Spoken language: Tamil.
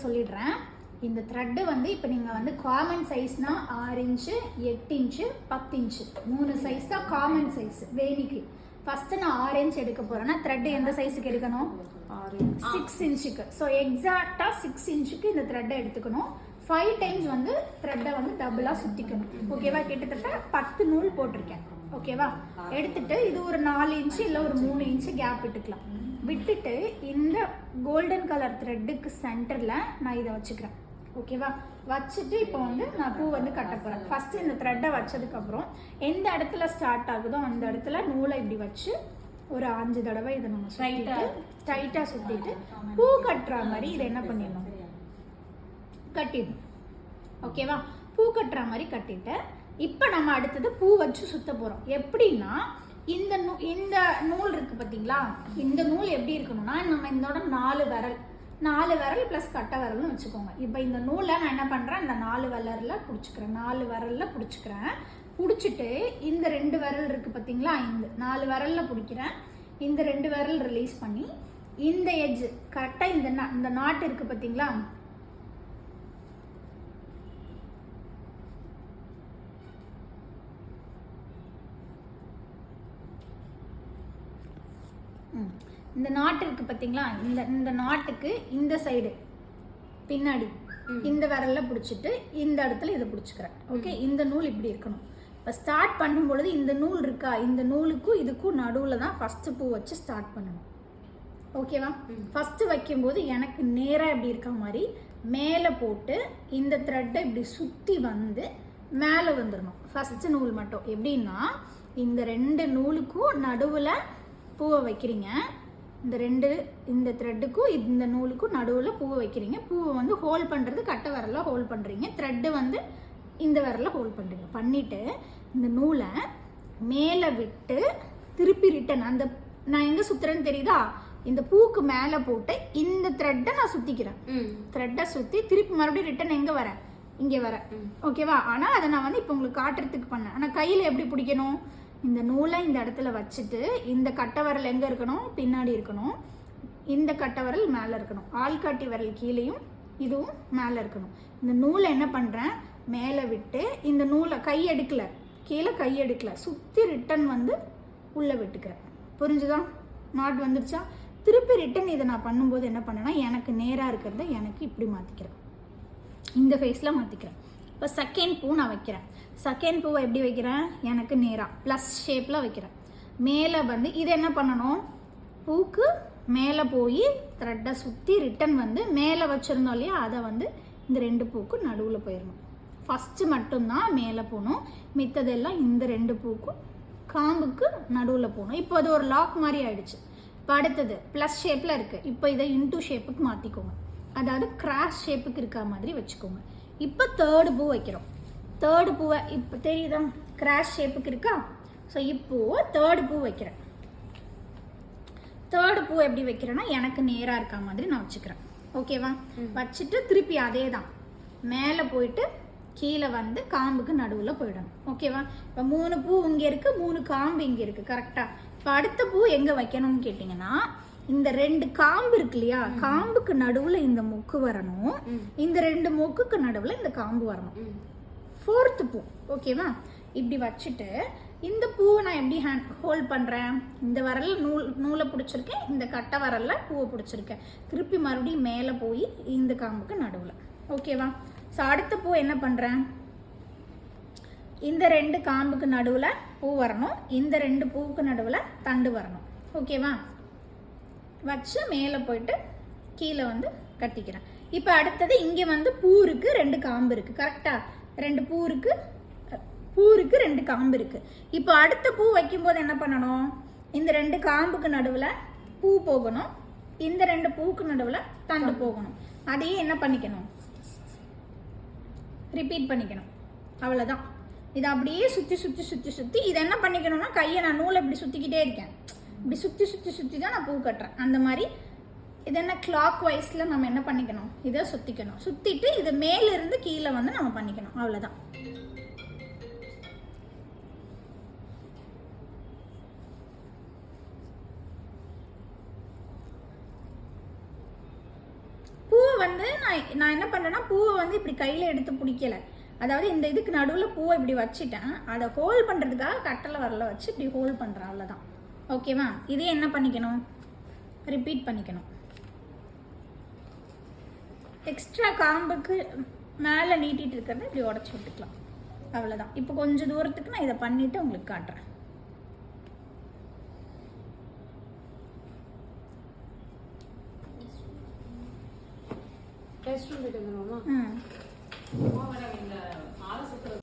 சொல்லிடுறேன். இந்த த்ரெட்டு வந்து இப்போ நீங்கள் வந்து காமன் சைஸ்னா 6 இன்ச்சு 8 இன்ச்சு 10 இன்ச்சு 3 சைஸ் தான் காமன் சைஸ் வேணிக்கு. ஃபஸ்ட்டு நான் 6 இன்ச் எடுக்க போகிறேன்னா த்ரெட்டு எந்த சைஸுக்கு எடுக்கணும்? 6 இன்ச்சுக்கு. ஸோ எக்ஸாக்டாக 6 இன்ச்சுக்கு இந்த த்ரெட்டை எடுத்துக்கணும். 5 டைம்ஸ் வந்து த்ரெட்டை வந்து டபுளாக சுற்றிக்கணும். ஓகேவா? கிட்டத்தட்ட 10 நூல் போட்டிருக்கேன். ஓகேவா? எடுத்துட்டு இது ஒரு 4 இன்ச்சு இல்லை ஒரு 3 இன்ச்சு கேப் விட்டுக்கலாம். விட்டுட்டு இந்த கோல்டன் கலர் த்ரெட்டுக்கு சென்டரில் நான் இதை வச்சுக்கிறேன். ஓகேவா? வச்சுட்டு இப்போ வந்து நான் பூ வந்து கட்ட போகிறேன். ஃபஸ்ட்டு இந்த த்ரெட்டை வச்சதுக்கப்புறம் எந்த இடத்துல ஸ்டார்ட் ஆகுதோ அந்த இடத்துல நூலை இப்படி வச்சு ஒரு 5 தடவை இதை நம்ம டைட்டாக சுற்றிட்டு பூ கட்டுற மாதிரி இதை என்ன பண்ணிடணும்? கட்டிடணும். ஓகேவா? பூ கட்டுற மாதிரி கட்டிட்டு இப்போ நம்ம அடுத்தது பூ வச்சு சுற்ற போகிறோம். எப்படின்னா இந்த நூல் இருக்குது பார்த்தீங்களா? இந்த நூல் எப்படி இருக்கணும்னா நம்ம இதோட 4 விரல் ப்ளஸ் கட்டை விரல்னு வச்சுக்கோங்க. இப்போ இந்த நூலை நான் என்ன பண்ணுறேன், இந்த 4 விரலில் பிடிச்சிக்கிறேன். 4 விரலில் பிடிச்சிக்கிறேன். பிடிச்சிட்டு இந்த 2 விரல் இருக்குது பார்த்தீங்களா? இந்த 4 விரலில் பிடிக்கிறேன். இந்த 2 விரல் ரிலீஸ் பண்ணி இந்த எட்ஜ் கரெக்டாக இந்த நாட்டு இருக்குது பார்த்தீங்களா? இந்த நாட்டு இருக்கு பார்த்தீங்களா? இந்த நாட்டுக்கு இந்த சைடு பின்னாடி இந்த விரல்ல பிடிச்சிட்டு இந்த இடத்துல இதை பிடிச்சிக்கிறேன். ஓகே, இந்த நூல் இப்படி இருக்கணும். இப்போ ஸ்டார்ட் பண்ணும்பொழுது இந்த நூல் இருக்கா, இந்த நூலுக்கும் இதுக்கும் நடுவில் தான் ஃபஸ்ட்டு பூ வச்சு ஸ்டார்ட் பண்ணணும். ஓகேவா? ஃபஸ்ட்டு வைக்கும்போது எனக்கு நேராக இப்படி இருக்க மாதிரி மேலே போட்டு இந்த த்ரெட்டை இப்படி சுற்றி வந்து மேலே வந்துடணும். ஃபஸ்ட்டு நூல் மட்டும் எப்படின்னா இந்த 2 நூலுக்கும் நடுவில் பூவை வைக்கிறீங்க. இந்த த்ரெட்டுக்கும் இந்த நூலுக்கும் நடுவில் பூவை வைக்கிறீங்க. பூவை வந்து ஹோல்ட் பண்ணுறது கட்டை விரலில் ஹோல்ட் பண்ணுறீங்க. த்ரெட்டு வந்து இந்த விரலில் ஹோல்ட் பண்ணுறீங்க. பண்ணிவிட்டு இந்த நூலை மேலே விட்டு திருப்பி ரிட்டன் அந்த நான் எங்கே சுற்றுறேன்னு தெரியுதா? இந்த பூக்கு மேலே போட்டு இந்த த்ரெட்டை நான் சுற்றிக்கிறேன். த்ரெட்டை சுற்றி திருப்பி மறுபடியும் ரிட்டன் எங்கே வரேன்? இங்கே வரேன். ஓகேவா? ஆனால் அதை நான் வந்து இப்போ உங்களுக்கு காட்டுறதுக்கு பண்ணேன். ஆனால் கையில் எப்படி பிடிக்கணும்? இந்த நூலை இந்த இடத்துல வச்சுட்டு இந்த கட்டை விரல் எங்கே இருக்கணும்? பின்னாடி இருக்கணும். இந்த கட்டை விரல் மேலே இருக்கணும். ஆள்காட்டி விரல் கீழேயும் இதுவும் மேலே இருக்கணும். இந்த நூலை என்ன பண்ணுறேன், மேலே விட்டு இந்த நூலை கை எடுக்கலை, கீழே கை எடுக்கலை, சுற்றி ரிட்டன் வந்து உள்ளே விட்டுக்கிறேன். புரிஞ்சுதா? நாட் வந்துடுச்சா? திருப்பி ரிட்டன் இதை நான் பண்ணும்போது என்ன பண்ணேன்னா எனக்கு நேராக இருக்கிறத எனக்கு இப்படி மாற்றிக்கிறேன். இந்த ஃபேஸில் மாற்றிக்கிறேன். இப்போ செகண்ட் பூ நான் வைக்கிறேன். செகண்ட் பூவை எப்படி வைக்கிறேன்? எனக்கு நேராக ப்ளஸ் ஷேப்பில் வைக்கிறேன். மேலே வந்து இது என்ன பண்ணணும்? பூக்கு மேலே போய் த்ரெட்டை சுற்றி ரிட்டன் வந்து மேலே வச்சுருந்தோம் இல்லையா, அதை வந்து இந்த 2 பூக்கு நடுவில் போயிடணும். ஃபஸ்ட்டு மட்டும்தான் மேலே போகணும், மித்ததெல்லாம் இந்த 2 பூக்கும் காம்புக்கு நடுவில் போகணும். இப்போ அது ஒரு லாக் மாதிரி ஆயிடுச்சு. இப்போ அடுத்தது ப்ளஸ் ஷேப்பில் இருக்குது. இப்போ இதை இன்டூ ஷேப்புக்கு மாற்றிக்கோங்க. அதாவது கிராஸ் ஷேப்புக்கு இருக்க மாதிரி வச்சுக்கோங்க. இப்போ தேர்டு பூ வைக்கிறோம். தேர்டு பூவை இப்போ தெரியுதா? கிராஸ் ஷேப்புக்கு இருக்கா? ஸோ இப்போது தேர்டு பூ வைக்கிறேன். தேர்டு பூ எப்படி வைக்கிறேன்னா எனக்கு நேராக இருக்க மாதிரி நான் வச்சுக்கிறேன். ஓகேவா? வச்சுட்டு திருப்பி அதே தான் மேலே போயிட்டு கீழே வந்து காம்புக்கு நடுவில் போயிடணும். ஓகேவா? இப்போ 3 பூ இங்கே இருக்குது, 3 காம்பு இங்கே இருக்குது. கரெக்டாக? இப்போ அடுத்த பூ எங்கே வைக்கணும்னு கேட்டிங்கன்னா இந்த 2 காம்பு இருக்கு இல்லையா, காம்புக்கு நடுவில் இந்த மொக்கு வரணும். இந்த 2 மொக்குக்கு நடுவில் இந்த காம்பு வரணும். 4th பூ. ஓகேவா? இப்படி வச்சுட்டு இந்த பூவை நான் எப்படி ஹோல்ட் பண்ணுறேன்? இந்த விரல் நூலை பிடிச்சிருக்கேன், இந்த கட்டை விரலில் பூவை பிடிச்சிருக்கேன். திருப்பி மறுபடியும் மேலே போய் இந்த காம்புக்கு நடுவில். ஓகேவா? ஸோ அடுத்த பூ என்ன பண்ணுறேன்? இந்த 2 காம்புக்கு நடுவில் பூ வரணும், இந்த 2 பூவுக்கு நடுவில் தண்டு வரணும். ஓகேவா? வச்சு மேலே போயிட்டு கீழே வந்து கட்டிக்கிறேன். இப்போ அடுத்தது இங்கே வந்து பூ இருக்குது, 2 காம்பு இருக்குது. கரெக்டாக? 2 பூ இருக்குது, 2 காம்பு இருக்குது. இப்போ அடுத்த பூ வைக்கும்போது என்ன பண்ணணும்? இந்த 2 காம்புக்கு நடுவில் பூ போகணும், இந்த 2 பூவுக்கு நடுவில் தண்டு போகணும். அதையே என்ன பண்ணிக்கணும்? ரிப்பீட் பண்ணிக்கணும். அவ்வளோதான். இதை அப்படியே சுற்றி சுற்றி சுற்றி சுற்றி இதை என்ன பண்ணிக்கணும்னா கையை நான் நூலை இப்படி சுற்றிக்கிட்டே இருக்கேன். இப்படி சுற்றி சுற்றி சுற்றி தான் நான் பூ கட்டுறேன். அந்த மாதிரி இது என்ன கிளாக் வைஸில் நம்ம என்ன பண்ணிக்கணும்? இதை சுற்றிக்கணும். சுற்றிட்டு இது மேலிருந்து கீழே வந்து நம்ம பண்ணிக்கணும். அவ்வளோதான். பூ வந்து நான் நான் என்ன பண்ணுறேன்னா பூவை வந்து இப்படி கையில் எடுத்து பிடிக்கல, அதாவது இந்த இதுக்கு நடுவில் பூவை இப்படி வச்சுட்டேன். அதை ஹோல்ட் பண்ணுறதுக்காக கட்டளை வரல வச்சு இப்படி ஹோல்ட் பண்ணுறேன், அவ்வளோதான். ஓகேவா? இதே என்ன பண்ணிக்கணும், ரிப்பீட் பண்ணிக்கணும். எக்ஸ்ட்ரா காம்புக்கு மேலே நீட்டிகிட்டு இருக்கிறத இப்படி உடச்சி விட்டுக்கலாம், அவ்வளோதான். இப்போ கொஞ்சம் தூரத்துக்கு நான் இதை பண்ணிவிட்டு உங்களுக்கு காட்டுறேன். ரெஸ்ட் ரூம் போயிட்டு வந்துடுவோமா? ம்.